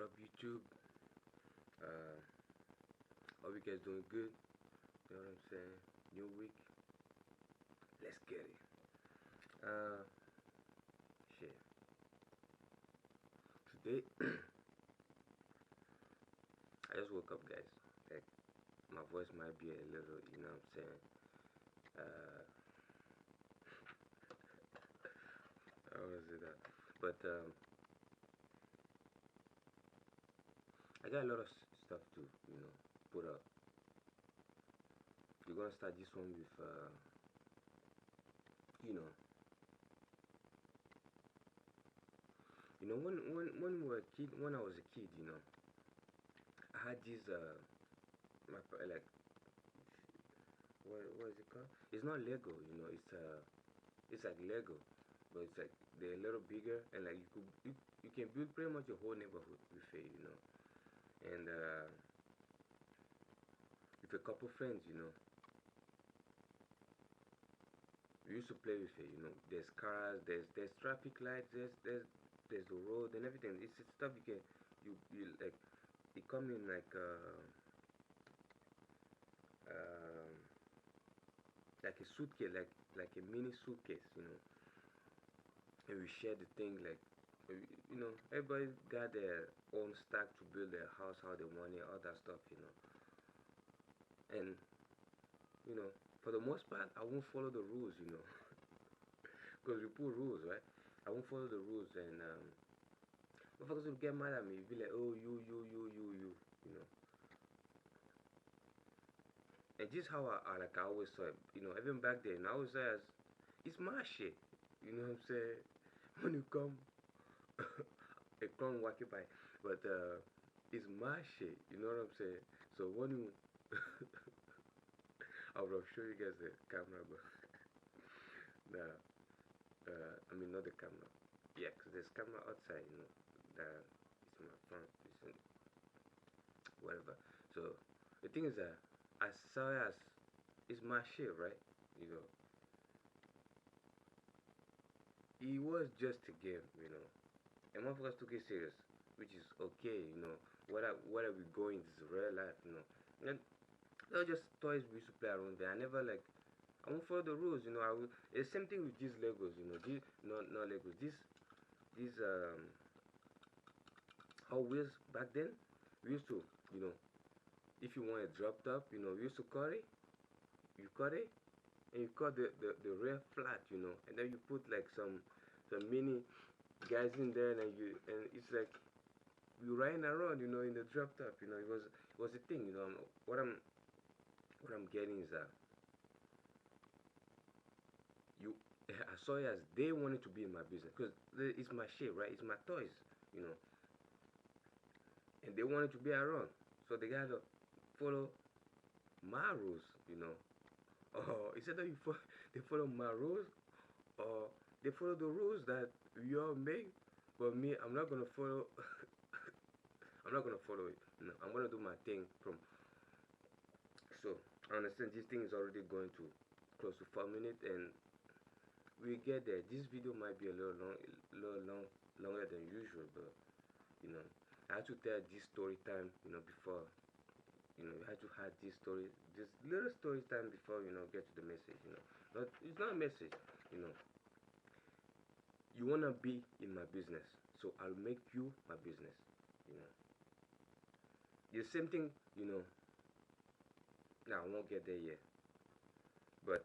up, YouTube? Uh, Hope you guys doing good. You know what I'm saying? New week. Let's get it. Shit. Today, I just woke up, guys. Like, my voice might be a little, you know what I'm saying? Uh, I don't want to say that. But, I got a lot of stuff to, put up. We're gonna start this one with, you know, when we were a kid, when I was a kid, I had this, like, what is it called? It's not Lego, it's like Lego, but it's like they're a little bigger, and like you can build pretty much your whole neighborhood with it. And with a couple friends, we used to play with it. There's cars, there's traffic lights, there's the road and everything. It's stuff you can you like. It come in um, like a suitcase, like a mini suitcase. And we share the thing, like, everybody got their own stack to build their house how they want it, all that stuff. And you know for the most part I won't follow the rules. Because we put rules, right? I won't follow the rules, and motherfuckers will get mad at me, be like, oh, you know and this is how I always saw it. Even back then I always say, as it's my shit. You know what I'm saying? When you come a clown walking by, but it's my shit. You know what I'm saying? So when you I would have shown you guys the camera, but nah, I mean not the camera. Yeah, because there's camera outside. That it's my front, it's whatever. So the thing is that I saw it as it's my shit, right? You know, it was just a game. And motherfuckers took it serious, which is okay. What are we going? This is real life. And they're just toys we used to play around there. I never like. I won't follow the rules. I will. It's same thing with these Legos. These not Legos. These Hot Wheels back then. We used to, if you want it dropped up, we used to cut it. You cut it, and you cut the rear flat, and then you put like some mini guys in there, and it's like you riding around, in the drop top. It was a thing. What I'm getting is that you I saw it as they wanted to be in my business, because it's my shit, right? It's my toys, you know, and they wanted to be around, so they gotta follow my rules. Or instead of they follow my rules, or they follow the rules that we all make. But me, I'm not gonna follow. I'm not gonna follow it. No, I'm gonna do my thing from. So I understand this thing is already going to close to 4 minutes, and we get there. This video might be a little longer than usual, but you know, I had to tell this story time, before. You had to have this little story time before get to the message. But it's not a message. You know, you wanna be in my business, so I'll make you my business. You know, the same thing. Now I won't get there yet, but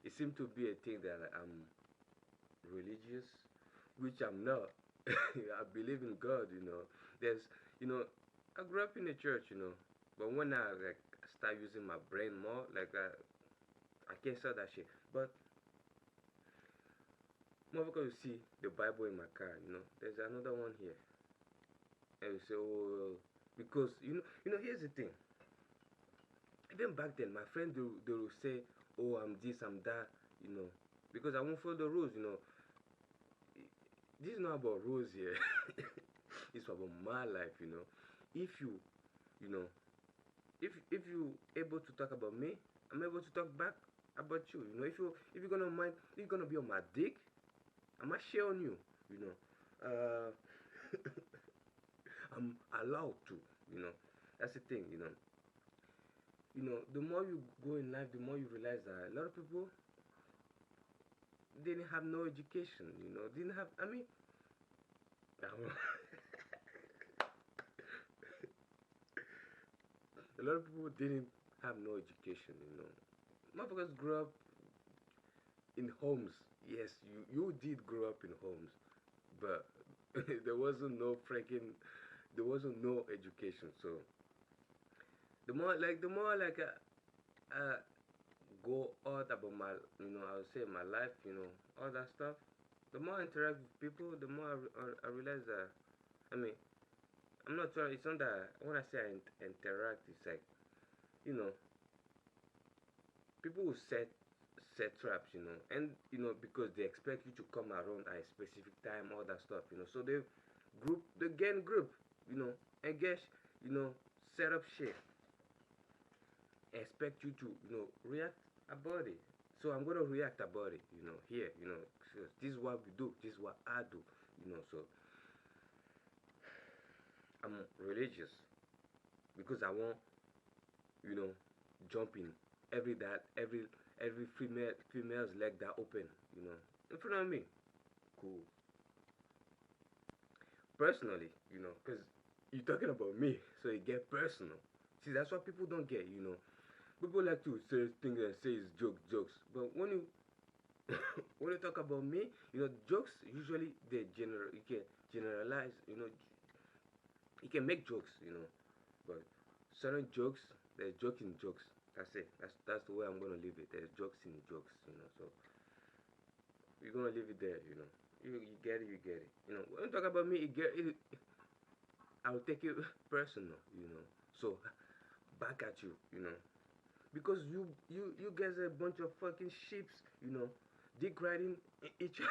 it seemed to be a thing that I'm religious, which I'm not. I believe in God. There's, you know, I grew up in the church. But when I like start using my brain more, like I can't say that shit. But motherfucker, you see the Bible in my car. There's another one here, and you say, oh, because here's the thing. Even back then, my friends they will say, oh, I'm this, I'm that, because I won't follow the rules. This is not about rules here. It's about my life. If you know, if you able to talk about me, I'm able to talk back about you. If you're gonna mind, if you're gonna be on my dick, I might share on you. You know, uh, I'm allowed to, you know. That's the thing, you know. The more you go in life, the more you realize that a lot of people didn't have no education, didn't have, I mean, a lot of people didn't have no education. Motherfuckers grew up in homes. Yes, you did grow up in homes, but there wasn't no education. So the more like I go out about my, I would say my life, all that stuff. The more I interact with people, the more I realize that. I mean, I'm not trying. It's not that when I say interact, it's like, you know, people will set traps, and because they expect you to come around at a specific time, all that stuff, So they get in group, engage, you know, set up shit, expect you to, react about it. So I'm gonna react about it, here, so this is what we do, this is what I do, So I'm religious because I want, you know, jump in every female's leg that open, in front of me. Cool. Personally, because you're talking about me, so it get personal. See, that's what people don't get. People like to say things and say it's jokes, but when you when you talk about me, jokes usually you can generalize, you can make jokes, but certain jokes, there's joking jokes. That's it. That's the way I'm gonna leave it. There's jokes in jokes, So we're gonna leave it there, You get it, you get it. When you talk about me, I'll take it personal, So back at you, because you guys are a bunch of fucking sheeps, dick riding each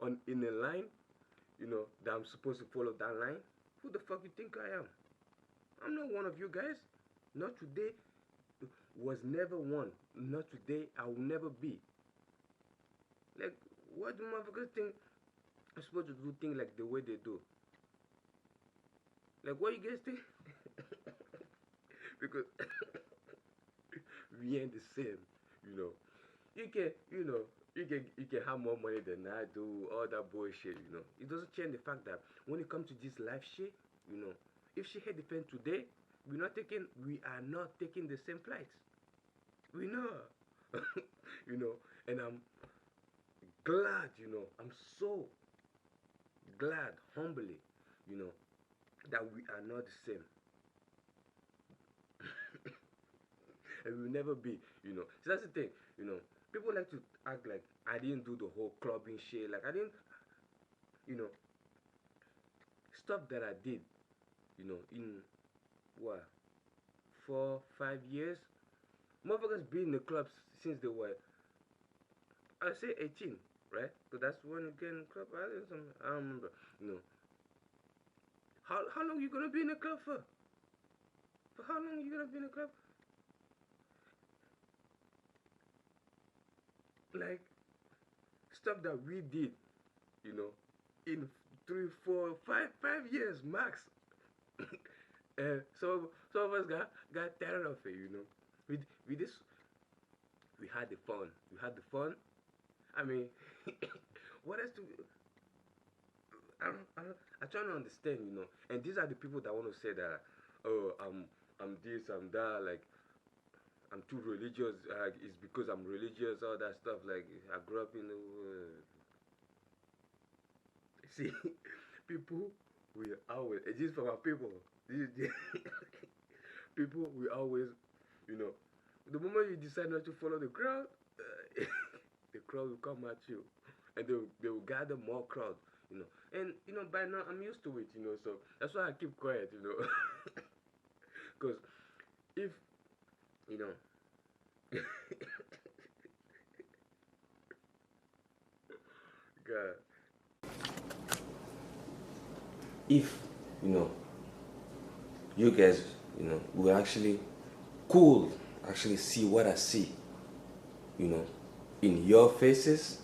on in a line, that I'm supposed to follow that line. Who the fuck you think I am? I'm not one of you guys. Not today. Was never one. Not today. I will never be. Like, what do motherfuckers think I'm supposed to do things like the way they do? Like, what you guys think? Because we ain't the same, You can, you can have more money than I do, all that bullshit. It doesn't change the fact that when it comes to this life shit, if she hit the pen today, we are not taking the same flights. We know. And I'm glad, I'm so glad, humbly, that we are not the same. And we will never be, So that's the thing, People like to act like I didn't do the whole clubbing shit. Like I didn't, you know, stuff that I did, in what, 4, 5 years. Motherfuckers been in the clubs since they were, I say 18, right? But that's when you get in the club. I don't remember. How long you gonna be in the club for? For how long you gonna be in the club? Like stuff that we did, in 3, 4, 5 years max. And some of us got tired of it. We this we had the fun. We had the fun. I mean, what else do I try to understand, And these are the people that want to say that, oh, I'm this, I'm that, like I'm too religious. It's because I'm religious, all that stuff. Like I grew up in the see, people will always. It's just for my people. People will always, the moment you decide not to follow the crowd, the crowd will come at you, and they will gather more crowd, And by now I'm used to it, So that's why I keep quiet, Because if God, if you guys, will actually cool, actually see what I see, in your faces,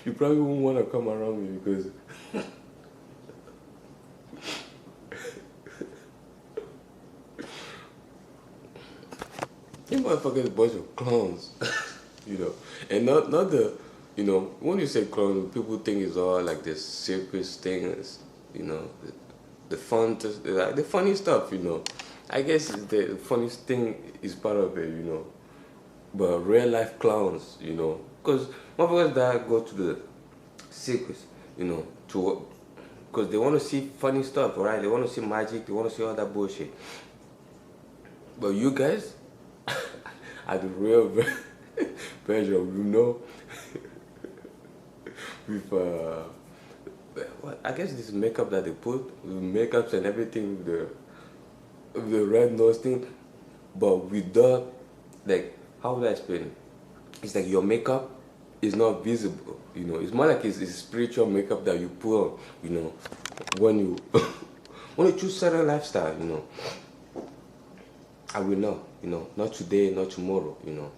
You probably won't want to come around me because you motherfuckers a bunch of clowns, you know, and not the, you know, when you say clown, people think it's all like this circus things, you know, the fun, like the funny stuff, you know. I guess the funniest thing is part of it, you know. But real life clowns, you know, because motherfuckers that go to the circus, you know, to because they want to see funny stuff, right? They want to see magic, they want to see all that bullshit. But you guys are the real version, you know, with what I guess this makeup that they put, the makeups and everything, the red nose thing, but with the like how would I explain it? It's like your makeup is not visible, you know. It's more like it's spiritual makeup that you put on, you know, when you when you choose certain lifestyle, you know. I will know, you know, not today, not tomorrow, you know.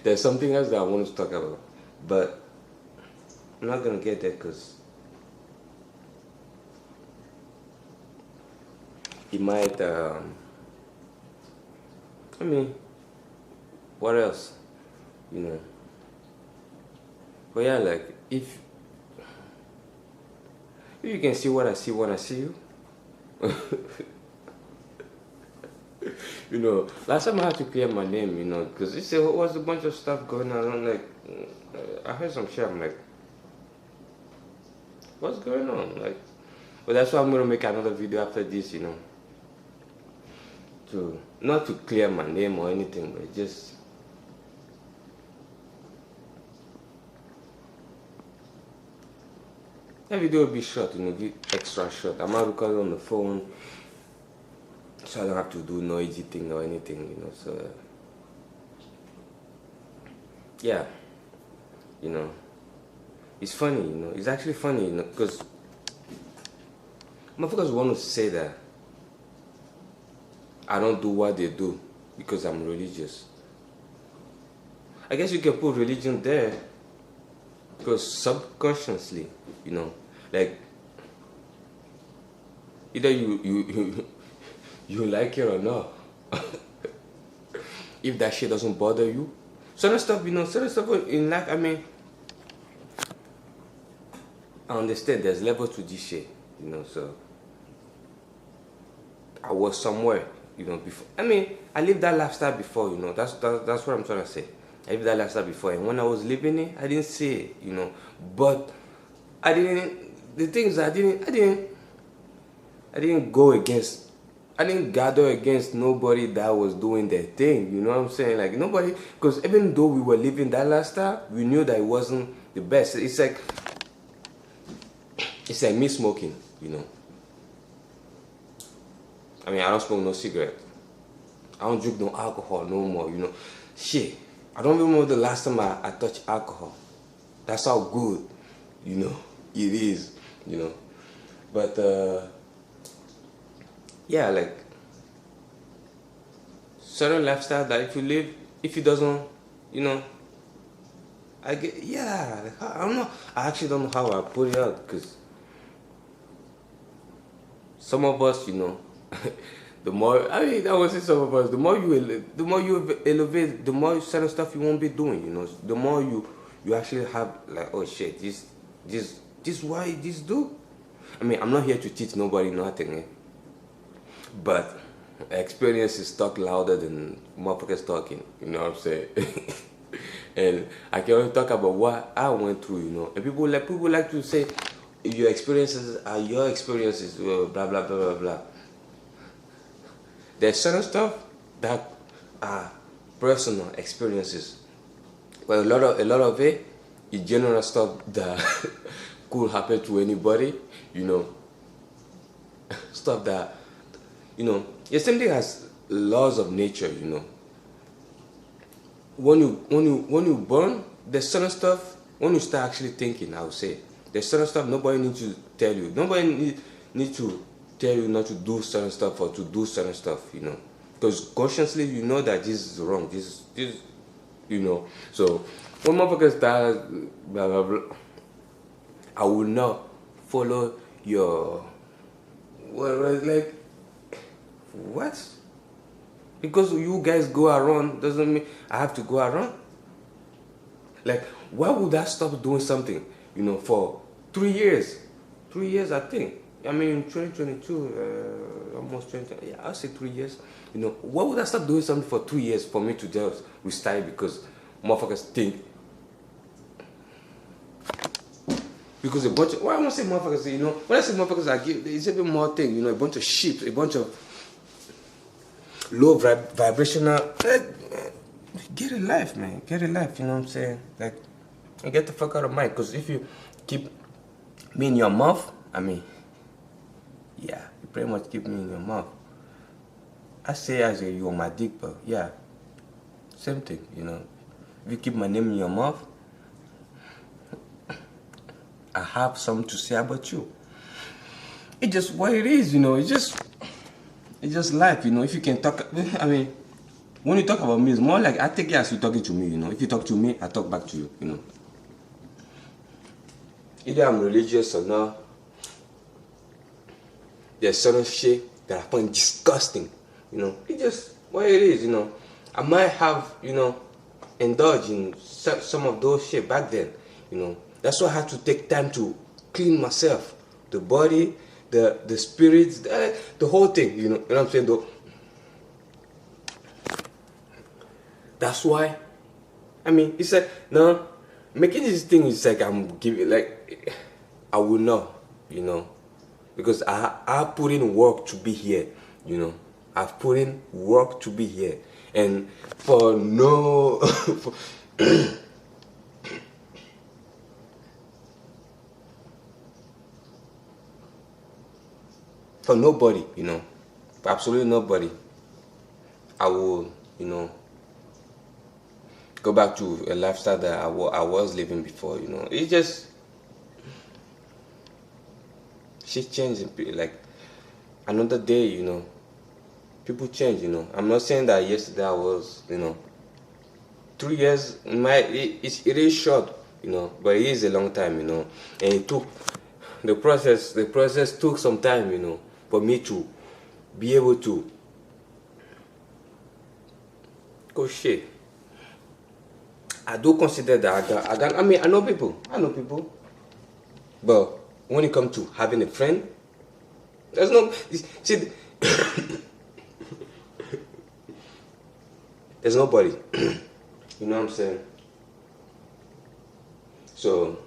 There's something else that I want to talk about, but I'm not gonna get there because it might. I mean, what else, you know? But yeah, like if you can see what I see when I see you. You know, last time I had to clear my name, you know, because there was a bunch of stuff going on. I'm like, I heard some shit. I'm like, what's going on? Like, but that's why I'm gonna make another video after this, you know, to not to clear my name or anything, but just that video will be short, you know, be extra short. I might record it on the phone, so I don't have to do no editing or anything, you know. So yeah, you know, it's funny, you know. It's actually funny, you know, because motherfuckers want to say that I don't do what they do because I'm religious. I guess you can put religion there because subconsciously, you know, like either you like it or not. If that shit doesn't bother you, certain stuff, you know, certain stuff in life. I mean, I understand there's levels to this shit, you know. So I was somewhere, you know, before. I mean, I lived that lifestyle before, you know. That's what I'm trying to say. I lived that lifestyle before, and when I was living it, I didn't see it, you know. But I didn't. The things I didn't go against. I didn't gather against nobody that was doing their thing. You know what I'm saying? Like nobody, because even though we were living that lifestyle, we knew that it wasn't the best. It's like me smoking, you know. I mean, I don't smoke no cigarette. I don't drink no alcohol no more, you know. Shit, I don't remember the last time I touched alcohol. That's how good, you know, it is, you know. But, yeah, like, certain lifestyle that if you live, if it doesn't, you know, I get, yeah, like, I don't know. I actually don't know how I put it out, because some of us, you know, the more, I mean, I would say some of us, the more you elevate, the more certain stuff you won't be doing, you know. The more you actually have, like, oh shit, this why this do? I mean, I'm not here to teach nobody nothing, eh? But experiences talk louder than motherfuckers talking, you know what I'm saying? And I can only talk about what I went through, you know. And people like to say your experiences are your experiences, blah blah blah blah blah. There's certain stuff that are personal experiences, but a lot of it is general stuff that could happen to anybody, you know. Stuff that, you know, the same thing as laws of nature, you know. When you born, there's certain stuff. When you start actually thinking, I would say there's certain stuff nobody needs to tell you. Nobody need to tell you not to do certain stuff or to do certain stuff, you know. Because consciously you know that this is wrong. This you know. So when motherfuckers start blah blah blah, I will not follow your like what? Because you guys go around doesn't mean I have to go around. Like, why would I stop doing something, you know, for 3 years? 3 years, I think. I mean, 2022, almost 20. Yeah, I'll say 3 years. You know, why would I stop doing something for 3 years for me to just restart because motherfuckers think? Because a bunch of, well, I won't say motherfuckers, you know, when I say motherfuckers, I give, it's a bit more thing, you know, a bunch of sheep, a bunch of low vibrational. Get a life, man. Get a life, you know what I'm saying? Like, get the fuck out of mine. Because if you keep me in your mouth, I mean, yeah, you pretty much keep me in your mouth. I say as you on my dick, but yeah, same thing, you know. If you keep my name in your mouth, I have something to say about you. It's just what it is, you know. It's just life, you know. If you can talk, I mean, when you talk about me, it's more like I take it as you talking to me, you know. If you talk to me, I talk back to you, you know. Either I'm religious or not, there's certain shit that I find disgusting, you know. It's just what it is, you know. I might have, you know, indulged in some of those shit back then, you know. That's why I had to take time to clean myself, the body, the spirits, the whole thing, you know what I'm saying? Though. That's why, I mean, it's like, no, making this thing is like I'm giving, like, I will know, you know, because I put in work to be here, you know. I've put in work to be here, and for no, for nobody, you know, for absolutely nobody, I will, you know, go back to a lifestyle that I was living before, you know. It's just, shit changing, like, another day, you know, people change, you know. I'm not saying that yesterday I was, you know, 3 years, it is short, you know, but it is a long time, you know, and it took, the process took some time, you know, for me to be able to go shit. I do consider that I mean, I know people, but when it comes to having a friend, there's no, see, there's nobody, you know what I'm saying? So,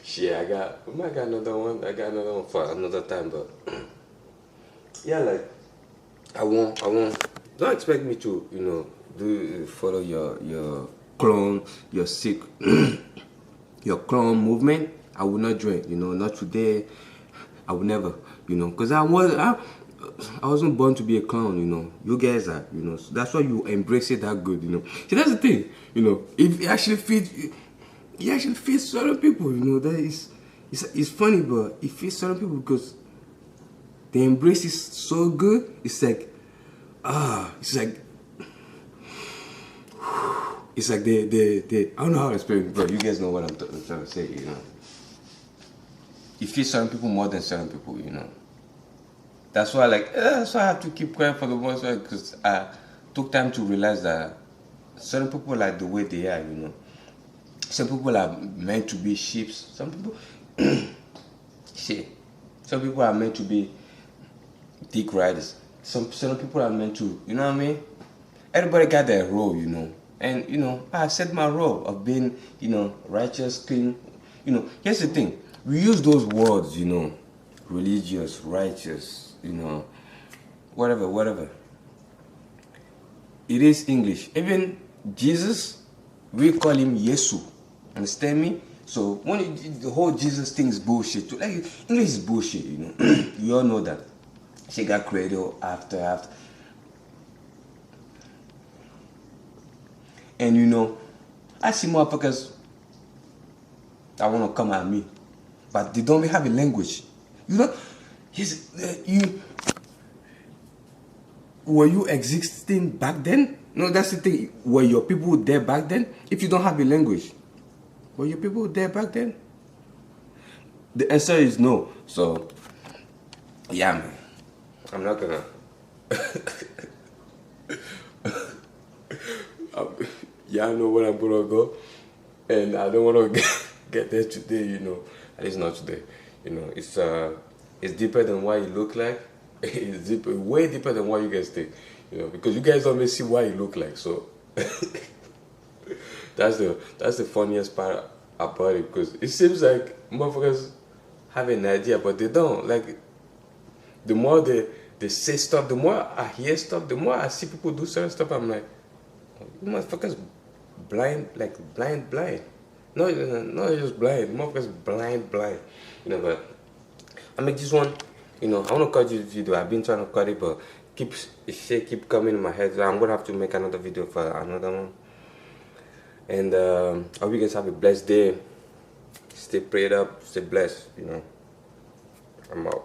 shit, I might got another one for another time, but yeah, like, I won't, don't expect me to, you know, follow your clone, your sick, your clone movement. I will not join, you know, not today, I will never, you know, because I wasn't born to be a clown, you know. You guys are, you know, so that's why you embrace it that good, you know. See, that's the thing, you know, if it actually fits, certain people, you know. That is, it's funny, but it fits certain people because the embrace is so good. It's like, it's like they I don't know how to explain it, but you guys know what I'm trying to say, you know. It fits certain people more than certain people, you know. That's why, like, that's why I have to keep quiet for the most part, because I took time to realize that certain people like the way they are, you know. Some people are meant to be sheep. Some people, shit. Some people are meant to be dick riders. Certain people are meant to, you know what I mean? Everybody got their role, you know. And, you know, I said my role of being, you know, righteous, clean. You know, here's the thing. We use those words, you know, religious, righteous, you know, whatever. It is English. Even Jesus, we call him Yesu. Understand me? So when the whole Jesus thing is bullshit too. Like, English is bullshit, you know. You all know that. She got created after. And you know, I see motherfuckers that want to come at me, but they don't have a language. You know, were you existing back then? No, that's the thing. Were your people there back then? If you don't have a language, were your people there back then? The answer is no. So, yeah, man. I'm not gonna. Yeah, I know where I'm gonna go, and I don't wanna get there today. You know, at least not today. You know, it's deeper than what it look like. It's deeper, way deeper than what you guys think. You know, because you guys don't even see what it look like. So that's the funniest part about it, because it seems like motherfuckers have an idea, but they don't. Like, the more they say stuff, the more I hear stuff, the more I see people do certain stuff. I'm like, you motherfuckers blind, like blind. No, not just blind. Motherfuckers blind. You know, but I make this one. You know, I want to cut this video. I've been trying to cut it, but shit keep coming in my head. So I'm gonna have to make another video for another one. And I hope you guys have a blessed day. Stay prayed up. Stay blessed. You know, I'm out.